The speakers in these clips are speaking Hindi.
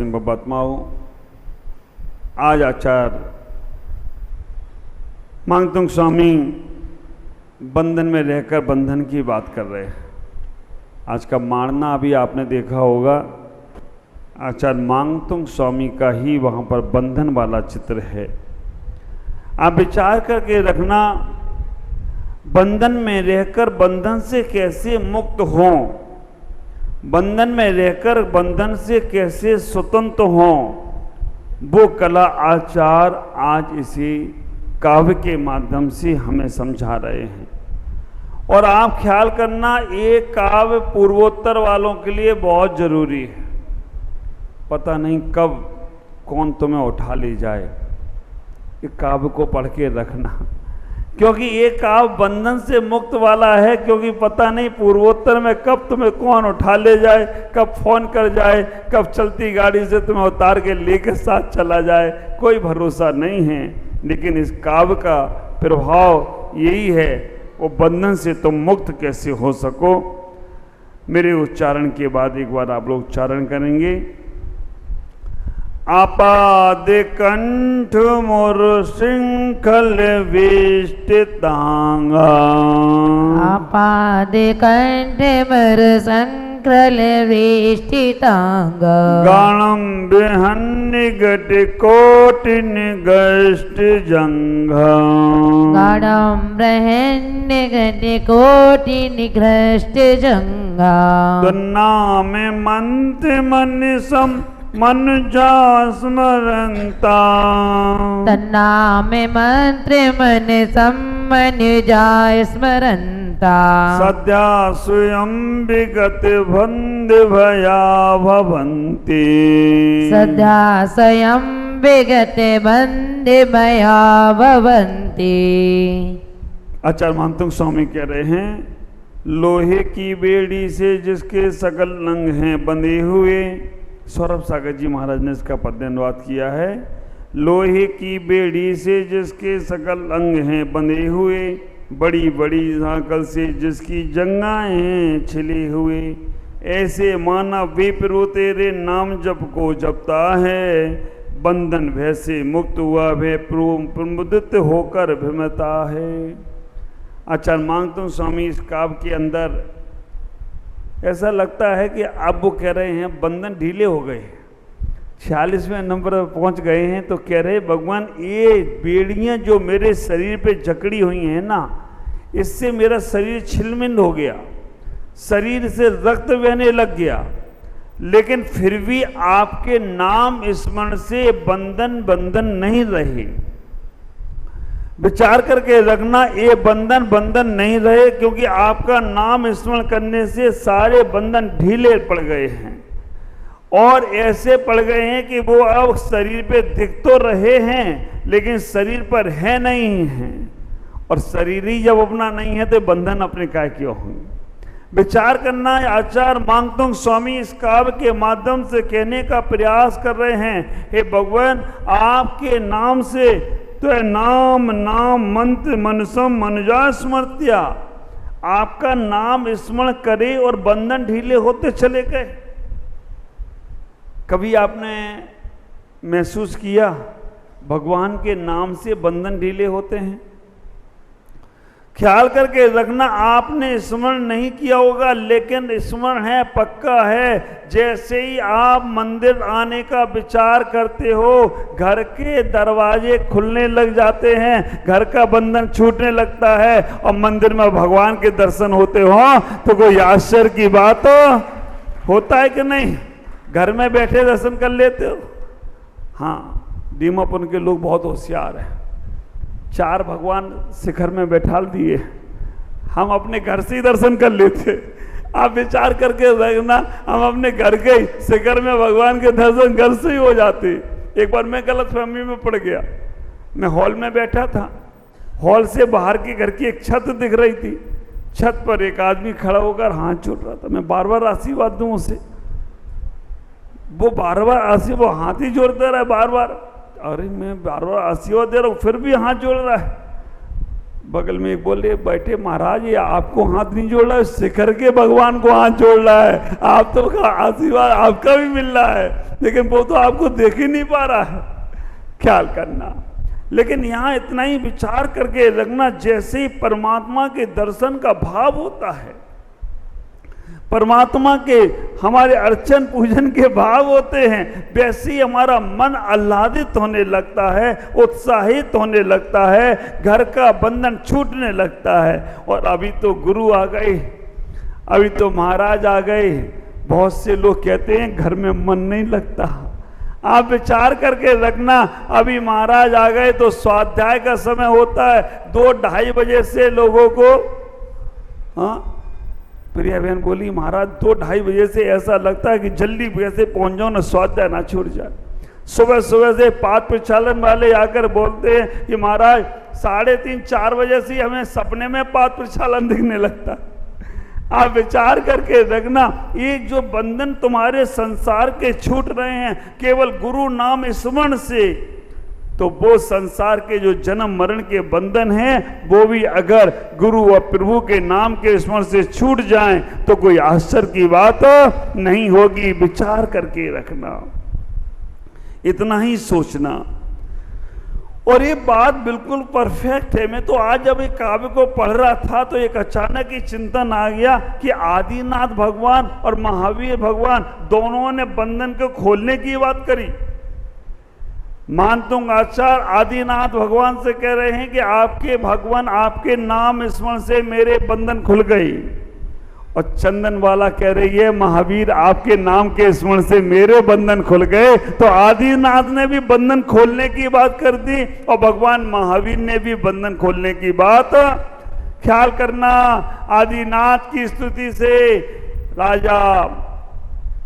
सिंह बब्बतमाऊ। आज आचार्य मांगतुंग स्वामी बंधन में रहकर बंधन की बात कर रहे हैं। आज का मारना अभी आपने देखा होगा, आचार्य मांगतुंग स्वामी का ही वहाँ पर बंधन वाला चित्र है। आप विचार करके रखना, बंधन में रहकर बंधन से कैसे मुक्त हों, बंधन में रहकर बंधन से कैसे स्वतंत्र हों, वो कला आचार्य आज इसी काव्य के माध्यम से हमें समझा रहे हैं। और आप ख्याल करना, ये काव्य पूर्वोत्तर वालों के लिए बहुत जरूरी है। पता नहीं कब कौन तुम्हें उठा ले जाए, ये काव्य को पढ़ के रखना, क्योंकि ये काव्य बंधन से मुक्त वाला है। क्योंकि पता नहीं पूर्वोत्तर में कब तुम्हें कौन उठा ले जाए, कब फोन कर जाए, कब चलती गाड़ी से तुम्हें उतार के लेके साथ चला जाए, कोई भरोसा नहीं है। लेकिन इस काव्य का प्रभाव यही है, वो बंधन से तुम मुक्त कैसे हो सको। मेरे उच्चारण के बाद एक बार आप लोग उच्चारण करेंगे। आपाद कंठ मोर श्रृंखल वेष्टितांगा, आपाद कंठ मोर श्रृंखल वेष्टितांगा, गाणम बिहन्नि घट कोटि निगष्ट जंघा, गाणम ब्रह्मण्य घट कोटि निगष्ट जंघा, दुन्ना में मंत्र मन सम मनुजा स्मरंता, तन्नाम मंत्र मन सम्मनुजा स्मरंता, सद्या स्वयं विगत बंद भया भवन्ति, सदा स्वयं विगत बंद भया भवन्ति। आचार्य मांगतुंग स्वामी कह रहे हैं, लोहे की बेड़ी से जिसके सकल अंग हैं बंधे हुए, सौरभ सागर जी महाराज ने इसका पद्य अनुवाद किया है। लोहे की बेड़ी से जिसके सकल अंग हैं बंधे हुए, बड़ी बड़ी सांकल से जिसकी जंघाएं हैं छिले हुए, ऐसे मानव विप्रु तेरे नाम जप को जपता है, बंधन भय से मुक्त हुआ भय प्रमुदित होकर भ्रमता है। आचार्य मांगतुंग स्वामी इस काव्य के अंदर ऐसा लगता है कि अब वो कह रहे हैं बंधन ढीले हो गए, 46वें नंबर पर पहुंच गए हैं, तो कह रहे भगवान ये बेड़ियां जो मेरे शरीर पे जकड़ी हुई हैं ना, इससे मेरा शरीर छिलमिल हो गया, शरीर से रक्त बहने लग गया, लेकिन फिर भी आपके नाम स्मरण से बंधन नहीं रहे। विचार करके रखना, ये बंधन नहीं रहे, क्योंकि आपका नाम स्मरण करने से सारे बंधन ढीले पड़ गए हैं, और ऐसे पड़ गए हैं कि वो अब शरीर पे दिख तो रहे हैं लेकिन शरीर पर है नहीं है, और शरीर ही जब अपना नहीं है तो बंधन अपने काय क्यों होंगे। विचार करना, आचार्य मांगतुंग स्वामी इस काव्य के माध्यम से कहने का प्रयास कर रहे हैं, हे भगवान आपके नाम से तो नाम मंत्र मनसम मनुजा स्मृत्या, आपका नाम स्मरण करे और बंधन ढीले होते चले गए। कभी आपने महसूस किया भगवान के नाम से बंधन ढीले होते हैं? ख्याल करके रखना, आपने स्मरण नहीं किया होगा, लेकिन स्मरण है, पक्का है। जैसे ही आप मंदिर आने का विचार करते हो, घर के दरवाजे खुलने लग जाते हैं, घर का बंधन छूटने लगता है, और मंदिर में भगवान के दर्शन होते हो तो कोई आश्चर्य की बात होता है कि नहीं? घर में बैठे दर्शन कर लेते हो। हाँ, दीमापुर के लोग बहुत होशियार हैं, 4 भगवान शिखर में बैठाल दिए, हम अपने घर से ही दर्शन कर लेते। आप विचार करके रखना, हम अपने घर के शिखर में भगवान के दर्शन घर से ही हो जाते। एक बार मैं गलतफहमी में पड़ गया, मैं हॉल में बैठा था, हॉल से बाहर के घर की एक छत दिख रही थी, छत पर एक आदमी खड़ा होकर हाथ जोड़ रहा था। मैं बार बार आशीर्वाद दूं उसे, वो बार बार आशीर्वाद, वो हाथ ही जोड़ता रहा बार बार। अरे मैं बार बार आशीर्वाद दे रहा हूँ, फिर भी हाथ जोड़ रहा है। बगल में एक बोले, बैठे महाराज ये आपको हाथ नहीं जोड़ रहा है, शिखर के भगवान को हाथ जोड़ रहा है, आप तो आशीर्वाद आपका भी मिल रहा है, लेकिन वो तो आपको देख ही नहीं पा रहा है। ख्याल करना। लेकिन यहाँ इतना ही विचार करके रखना, जैसे ही परमात्मा के दर्शन का भाव होता है, परमात्मा के हमारे अर्चन पूजन के भाव होते हैं, वैसे ही हमारा मन आह्लादित होने लगता है, उत्साहित होने लगता है, घर का बंधन छूटने लगता है। और अभी तो गुरु आ गए, अभी तो महाराज आ गए, बहुत से लोग कहते हैं घर में मन नहीं लगता। आप विचार करके रखना, अभी महाराज आ गए तो स्वाध्याय का समय होता है 2-2:30 बजे से लोगों को, हाँ प्रिया बहन बोली महाराज 2-2:30 बजे से ऐसा लगता है कि जल्दी कैसे पहुंच जाओ ना, स्वाध्याय ना छूट जाए। सुबह सुबह से पाठ प्रचालन वाले आकर बोलते हैं कि महाराज 3:30-4 बजे से हमें सपने में पाठ प्रचालन दिखने लगता। आप विचार करके रखना, ये जो बंधन तुम्हारे संसार के छूट रहे हैं केवल गुरु नाम स्मरण से, तो वो संसार के जो जन्म मरण के बंधन हैं वो भी अगर गुरु और प्रभु के नाम के स्मरण से छूट जाएं तो कोई आश्चर्य की बात नहीं होगी। विचार करके रखना, इतना ही सोचना। और ये बात बिल्कुल परफेक्ट है। मैं तो आज जब एक काव्य को पढ़ रहा था तो एक अचानक ही चिंतन आ गया कि आदिनाथ भगवान और महावीर भगवान दोनों ने बंधन को खोलने की बात करी। मानतुंग आचार्य आदिनाथ भगवान से कह रहे हैं कि आपके भगवान आपके नाम स्मरण से मेरे बंधन खुल गई, और चंदन वाला कह रही है महावीर आपके नाम के स्मरण से मेरे बंधन खुल गए। तो आदिनाथ ने भी बंधन खोलने की बात कर दी और भगवान महावीर ने भी बंधन खोलने की बात। ख्याल करना, आदिनाथ की स्तुति से राजा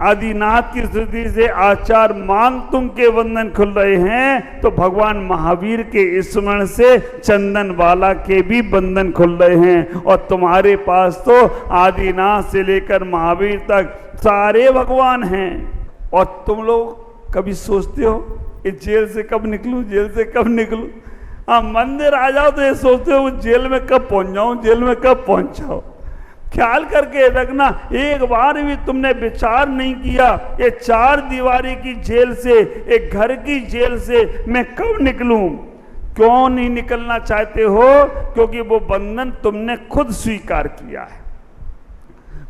आदिनाथ की स्तुति से आचार्य मांगतुंग के बंधन खुल रहे हैं, तो भगवान महावीर के स्मरण से चंदन वाला के भी बंधन खुल रहे हैं। और तुम्हारे पास तो आदिनाथ से लेकर महावीर तक सारे भगवान हैं। और तुम लोग कभी सोचते हो कि जेल से कब निकलूं, जेल से कब निकलूं? हाँ, मंदिर आ जाओ तो ये सोचते हो जेल में कब पहुंच जाऊं, जेल में कब पहुंच जाओ। ख्याल करके रखना, एक बार भी तुमने विचार नहीं किया ये 4 दीवारी की जेल से, एक घर की जेल से मैं कब निकलूं? क्यों नहीं निकलना चाहते हो? क्योंकि वो बंधन तुमने खुद स्वीकार किया है,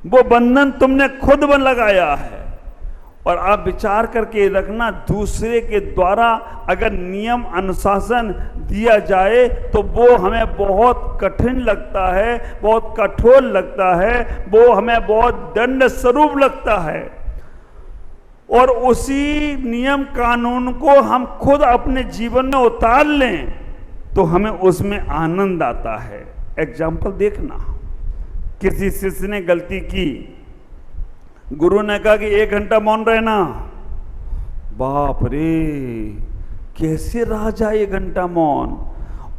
वो बंधन तुमने खुद बन लगाया है। और आप विचार करके रखना, दूसरे के द्वारा अगर नियम अनुशासन दिया जाए तो वो हमें बहुत कठिन लगता है, बहुत कठोर लगता है, वो हमें बहुत दंड स्वरूप लगता है। और उसी नियम कानून को हम खुद अपने जीवन में उतार लें तो हमें उसमें आनंद आता है। एग्जाम्पल देखना, किसी शिष्य ने गलती की, गुरु ने कहा कि 1 घंटा मौन रहना। बाप रे, कैसे रहा जाए 1 घंटा मौन?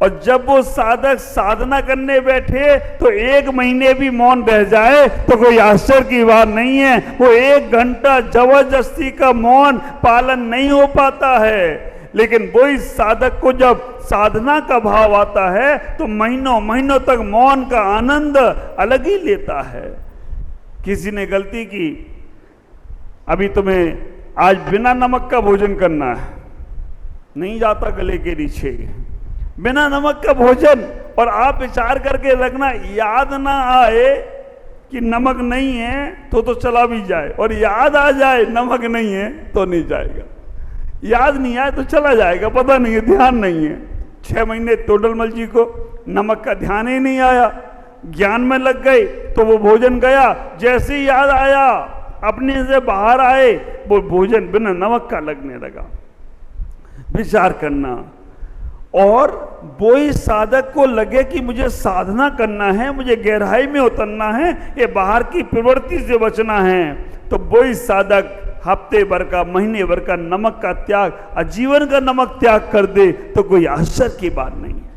और जब वो साधक साधना करने बैठे तो 1 महीने भी मौन रह जाए तो कोई आश्चर्य की बात नहीं है। वो 1 घंटा जबरदस्ती का मौन पालन नहीं हो पाता है, लेकिन वही साधक को जब साधना का भाव आता है तो महीनों महीनों तक मौन का आनंद अलग ही लेता है। किसी ने गलती की, अभी तुम्हें आज बिना नमक का भोजन करना है, नहीं जाता गले के नीचे बिना नमक का भोजन। और आप विचार करके रखना, याद ना आए कि नमक नहीं है तो चला भी जाए, और याद आ जाए नमक नहीं है तो नहीं जाएगा। याद नहीं आए तो चला जाएगा, पता नहीं है, ध्यान नहीं है। 6 महीने टोडरमल जी को नमक का ध्यान ही नहीं आया, ज्ञान में लग गए तो वो भोजन गया। जैसे ही याद आया, अपने से बाहर आए, वो भोजन बिना नमक का लगने लगा। विचार करना। और वो ही साधक को लगे कि मुझे साधना करना है, मुझे गहराई में उतरना है, ये बाहर की प्रवृत्ति से बचना है, तो वो ही साधक हफ्ते भर का, महीने भर का नमक का त्याग, आजीवन का नमक त्याग कर दे तो कोई आश्चर्य की बात नहीं है।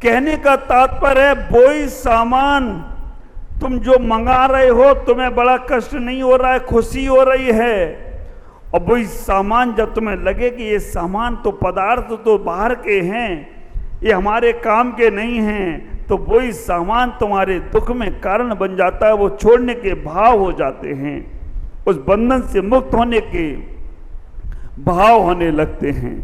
कहने का तात्पर्य है, वो ही सामान तुम जो मंगा रहे हो तुम्हें बड़ा कष्ट नहीं हो रहा है, खुशी हो रही है। और वही सामान जब तुम्हें लगे कि ये सामान तो पदार्थ तो बाहर के हैं, ये हमारे काम के नहीं हैं, तो वही सामान तुम्हारे दुख में कारण बन जाता है, वो छोड़ने के भाव हो जाते हैं, उस बंधन से मुक्त होने के भाव होने लगते हैं।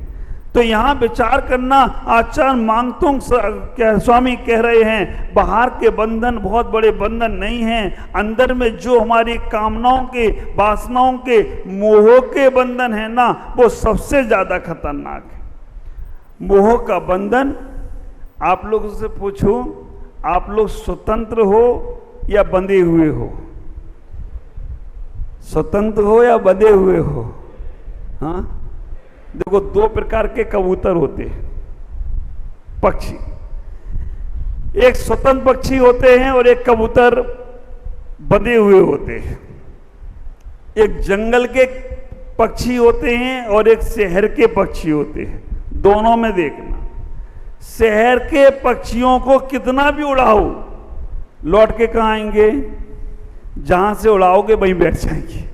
तो यहाँ विचार करना, आचार्य मांगतुंग स्वामी कह रहे हैं बाहर के बंधन बहुत बड़े बंधन नहीं हैं, अंदर में जो हमारी कामनाओं के, वासनाओं के, मोह के बंधन है ना, वो सबसे ज्यादा खतरनाक है। मोह का बंधन, आप लोगों से पूछूं, आप लोग स्वतंत्र हो या बंधे हुए हो? स्वतंत्र हो या बंधे हुए हो? हाँ, देखो दो प्रकार के कबूतर होते हैं, पक्षी। एक स्वतंत्र पक्षी होते हैं और एक कबूतर बंधे हुए होते हैं। एक जंगल के पक्षी होते हैं और एक शहर के पक्षी होते हैं। दोनों में देखना, शहर के पक्षियों को कितना भी उड़ाओ, लौट के कहाँ आएंगे? जहां से उड़ाओगे वहीं बैठ जाएंगे।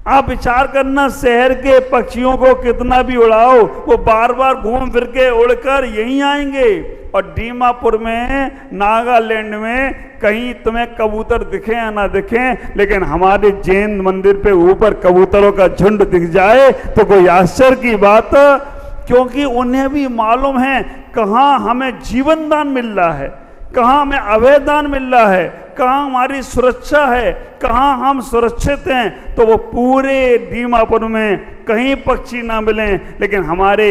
आप विचार करना, शहर के पक्षियों को कितना भी उड़ाओ, वो बार बार घूम फिर के उड़कर यहीं आएंगे। और दीमापुर में, नागालैंड में कहीं तुम्हें कबूतर दिखे या ना दिखे, लेकिन हमारे जैन मंदिर पे ऊपर कबूतरों का झुंड दिख जाए तो कोई आश्चर्य की बात, क्योंकि उन्हें भी मालूम है कहाँ हमें जीवन दान मिल रहा है, कहाँ हमें अभय दान मिल रहा है, कहाँ हमारी सुरक्षा है, कहाँ हम सुरक्षित हैं। तो वो पूरे दीमापुर में कहीं पक्षी ना मिले, लेकिन हमारे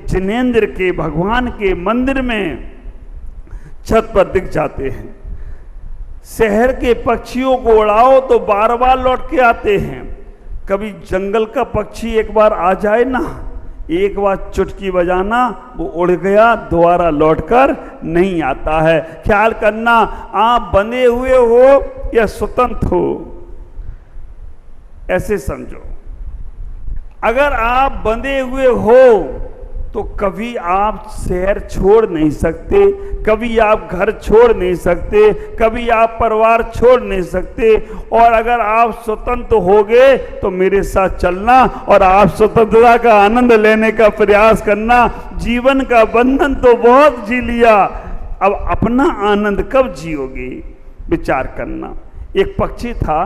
जिनेंद्र के, भगवान के मंदिर में छत पर दिख जाते हैं। शहर के पक्षियों को उड़ाओ तो बार बार लौट के आते हैं। कभी जंगल का पक्षी एक बार आ जाए ना, एक बार चुटकी बजाना, वो उड़ गया, दोबारा लौटकर नहीं आता है। ख्याल करना, आप बंधे हुए हो या स्वतंत्र हो, ऐसे समझो। अगर आप बंधे हुए हो तो कभी आप शहर छोड़ नहीं सकते, कभी आप घर छोड़ नहीं सकते, कभी आप परिवार छोड़ नहीं सकते। और अगर आप स्वतंत्र होगे तो मेरे साथ चलना और आप स्वतंत्रता का आनंद लेने का प्रयास करना। जीवन का बंधन तो बहुत जी लिया, अब अपना आनंद कब जियोगे, विचार करना। एक पक्षी था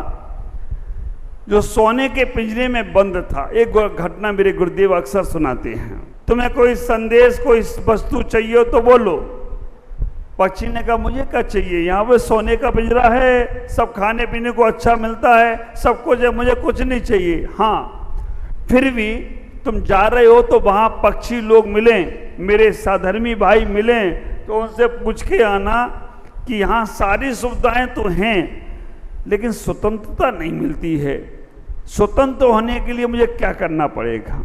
जो सोने के पिंजरे में बंद था। एक घटना मेरे गुरुदेव अक्सर सुनाते हैं, तुम्हें कोई संदेश, कोई वस्तु चाहिए तो बोलो। पक्षी ने कहा मुझे क्या चाहिए, यहाँ पे सोने का पिंजरा है, सब खाने पीने को अच्छा मिलता है, सब कुछ है, मुझे कुछ नहीं चाहिए। हाँ, फिर भी तुम जा रहे हो तो वहाँ पक्षी लोग मिले, मेरे साधर्मी भाई मिले, तो उनसे पूछ के आना कि यहाँ सारी सुविधाएं तो हैं लेकिन स्वतंत्रता नहीं मिलती है। स्वतंत्र होने के लिए मुझे क्या करना पड़ेगा?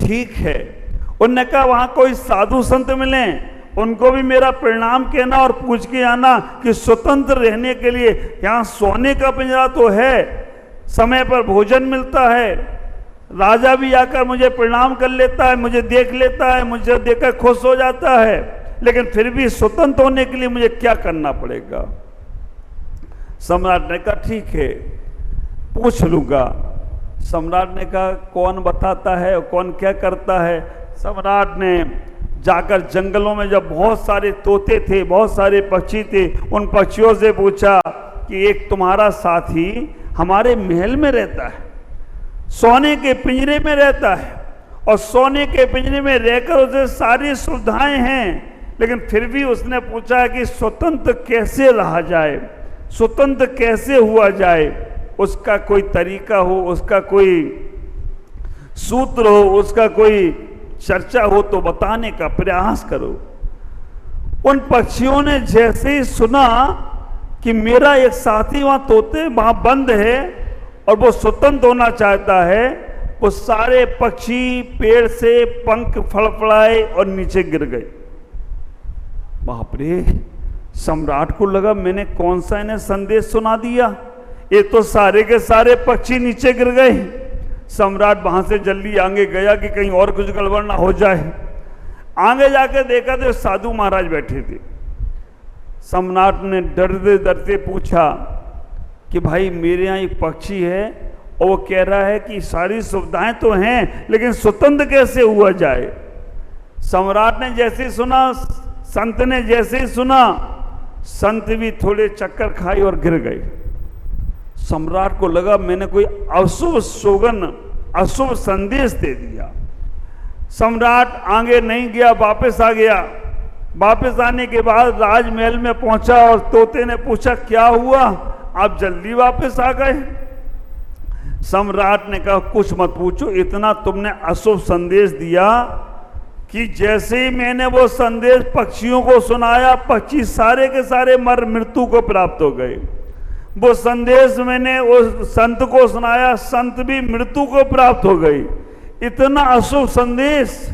ठीक है, उनने कहा वहां कोई साधु संत मिले, उनको भी मेरा प्रणाम कहना और पूछ के आना कि स्वतंत्र रहने के लिए यहाँ सोने का पिंजरा तो है, समय पर भोजन मिलता है, राजा भी आकर मुझे प्रणाम कर लेता है, मुझे देख लेता है, मुझे देखकर खुश हो जाता है, लेकिन फिर भी स्वतंत्र होने के लिए मुझे क्या करना पड़ेगा? सम्राट ने कहा ठीक है, पूछ लूंगा। सम्राट ने कहा कौन बताता है और कौन क्या करता है? सम्राट ने जाकर जंगलों में, जब बहुत सारे तोते थे, बहुत सारे पक्षी थे, उन पक्षियों से पूछा कि एक तुम्हारा साथी हमारे महल में रहता है, सोने के पिंजरे में रहता है, और सोने के पिंजरे में रहकर उसे सारी सुविधाएं हैं, लेकिन फिर भी उसने पूछा कि स्वतंत्र कैसे रहा जाए, स्वतंत्र कैसे हुआ जाए? उसका कोई तरीका हो, उसका कोई सूत्र हो, उसका कोई चर्चा हो तो बताने का प्रयास करो। उन पक्षियों ने जैसे ही सुना कि मेरा एक साथी वहां तोते वहां बंद है और वो स्वतंत्र होना चाहता है, वो सारे पक्षी पेड़ से पंख फड़फड़ाए और नीचे गिर गए। बाप रे, सम्राट को लगा मैंने कौन सा इन्हें संदेश सुना दिया, ये तो सारे के सारे पक्षी नीचे गिर गए। सम्राट वहां से जल्दी आगे गया कि कहीं और कुछ गड़बड़ ना हो जाए। आगे जाके देखा तो साधु महाराज बैठे थे। सम्राट ने डरते डरते पूछा कि भाई मेरे यहाँ एक पक्षी है और वो कह रहा है कि सारी सुविधाएं तो हैं लेकिन स्वतंत्र कैसे हुआ जाए? सम्राट ने जैसे ही सुना, संत ने जैसे ही सुना, संत भी थोड़े चक्कर खाई और गिर गए। सम्राट को लगा मैंने कोई अशुभ सोगन, अशुभ संदेश दे दिया। सम्राट आगे नहीं गया, वापस आ गया। वापस आने के बाद राजमहल में पहुंचा और तोते ने पूछा क्या हुआ, आप जल्दी वापस आ गए। सम्राट ने कहा कुछ मत पूछो, इतना तुमने अशुभ संदेश दिया कि जैसे ही मैंने वो संदेश पक्षियों को सुनाया, पक्षी सारे के सारे मृत्यु को प्राप्त हो गए। वो संदेश मैंने उस संत को सुनाया, संत भी मृत्यु को प्राप्त हो गई। इतना अशुभ संदेश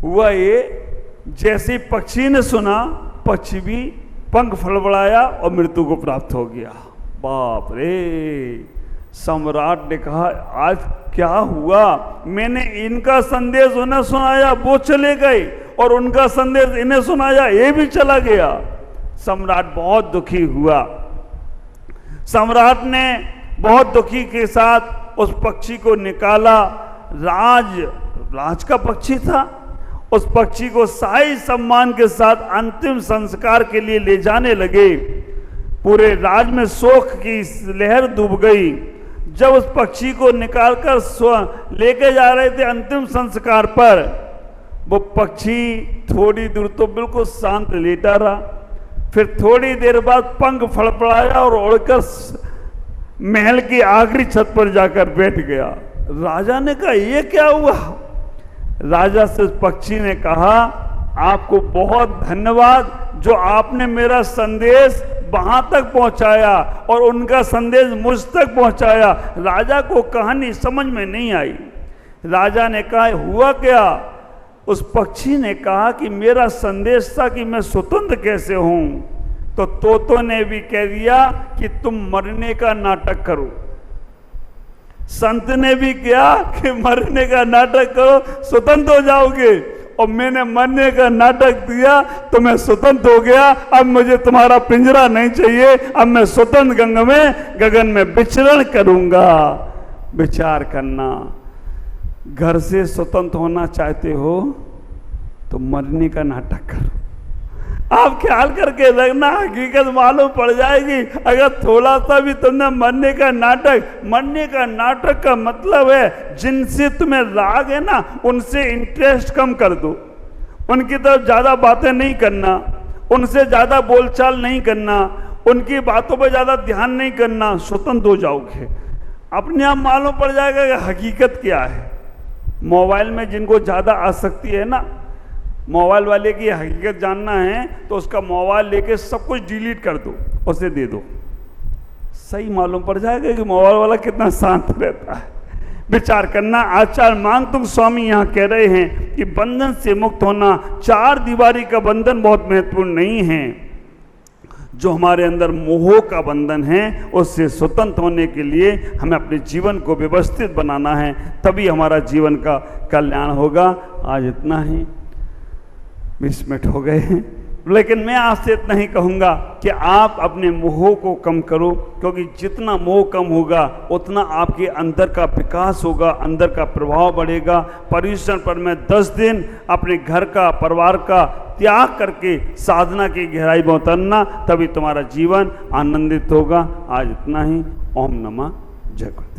हुआ। ये जैसे ही पक्षी ने सुना, पक्षी भी पंख फड़फड़ाया और मृत्यु को प्राप्त हो गया। बाप रे! सम्राट ने कहा आज क्या हुआ, मैंने इनका संदेश उन्हें सुनाया, वो चले गए, और उनका संदेश इन्हें सुनाया, ये भी चला गया। सम्राट बहुत दुखी हुआ। सम्राट ने बहुत दुखी के साथ उस पक्षी को निकाला। राज का पक्षी था। उस पक्षी को शाही सम्मान के साथ अंतिम संस्कार के लिए ले जाने लगे। पूरे राज में शोक की लहर डूब गई। जब उस पक्षी को निकालकर लेके जा रहे थे अंतिम संस्कार पर, वो पक्षी थोड़ी दूर तो बिल्कुल शांत लेटा रहा, फिर थोड़ी देर बाद पंख फड़फड़ाया और उड़कर महल की आखिरी छत पर जाकर बैठ गया। राजा ने कहा ये क्या हुआ? राजा से उस पक्षी ने कहा आपको बहुत धन्यवाद जो आपने मेरा संदेश वहां तक पहुंचाया और उनका संदेश मुझ तक पहुंचाया। राजा को कहानी समझ में नहीं आई। राजा ने कहा हुआ क्या? उस पक्षी ने कहा कि मेरा संदेश था कि मैं स्वतंत्र कैसे हूं। तो तोतों ने भी कह दिया कि तुम मरने का नाटक करो। संत ने भी किया कि मरने का नाटक करो, स्वतंत्र हो जाओगे। और मैंने मरने का नाटक दिया तो मैं स्वतंत्र हो गया। अब मुझे तुम्हारा पिंजरा नहीं चाहिए, अब मैं स्वतंत्र गगन में विचरण करूंगा। विचार करना, घर से स्वतंत्र होना चाहते हो तो मरने का नाटक करो। आप ख्याल करके रखना, हकीकत मालूम पड़ जाएगी। अगर थोड़ा सा भी तुमने मरने का नाटक का मतलब है जिनसे तुम्हें राग है ना, उनसे इंटरेस्ट कम कर दो। उनकी तरफ ज़्यादा बातें नहीं करना, उनसे ज़्यादा बोलचाल नहीं करना, उनकी बातों पर ज़्यादा ध्यान नहीं करना। स्वतंत्र हो जाओगे। अपने आप मालूम पड़ जाएगा कि हकीकत क्या है। मोबाइल में जिनको ज़्यादा आसक्ति है ना, मोबाइल वाले की हकीकत जानना है तो उसका मोबाइल लेके सब कुछ डिलीट कर दो, उसे दे दो। सही मालूम पड़ जाएगा कि मोबाइल वाला कितना शांत रहता है। विचार करना। आचार्य मांगतुंग स्वामी यहाँ कह रहे हैं कि बंधन से मुक्त होना, चार दीवारी का बंधन बहुत महत्वपूर्ण नहीं है। जो हमारे अंदर मोह का बंधन है उससे स्वतंत्र होने के लिए हमें अपने जीवन को व्यवस्थित बनाना है, तभी हमारा जीवन का कल्याण होगा। आज इतना ही, 20 मिनट हो गए हैं, लेकिन मैं आपसे इतना ही कहूँगा कि आप अपने मोह को कम करो, क्योंकि जितना मोह कम होगा उतना आपके अंदर का विकास होगा, अंदर का प्रभाव बढ़ेगा। पर्यूषण पर मैं 10 दिन अपने घर का, परिवार का त्याग करके साधना की गहराई में उतरना, तभी तुम्हारा जीवन आनंदित होगा। आज इतना ही। ओम नमः जय गुरु।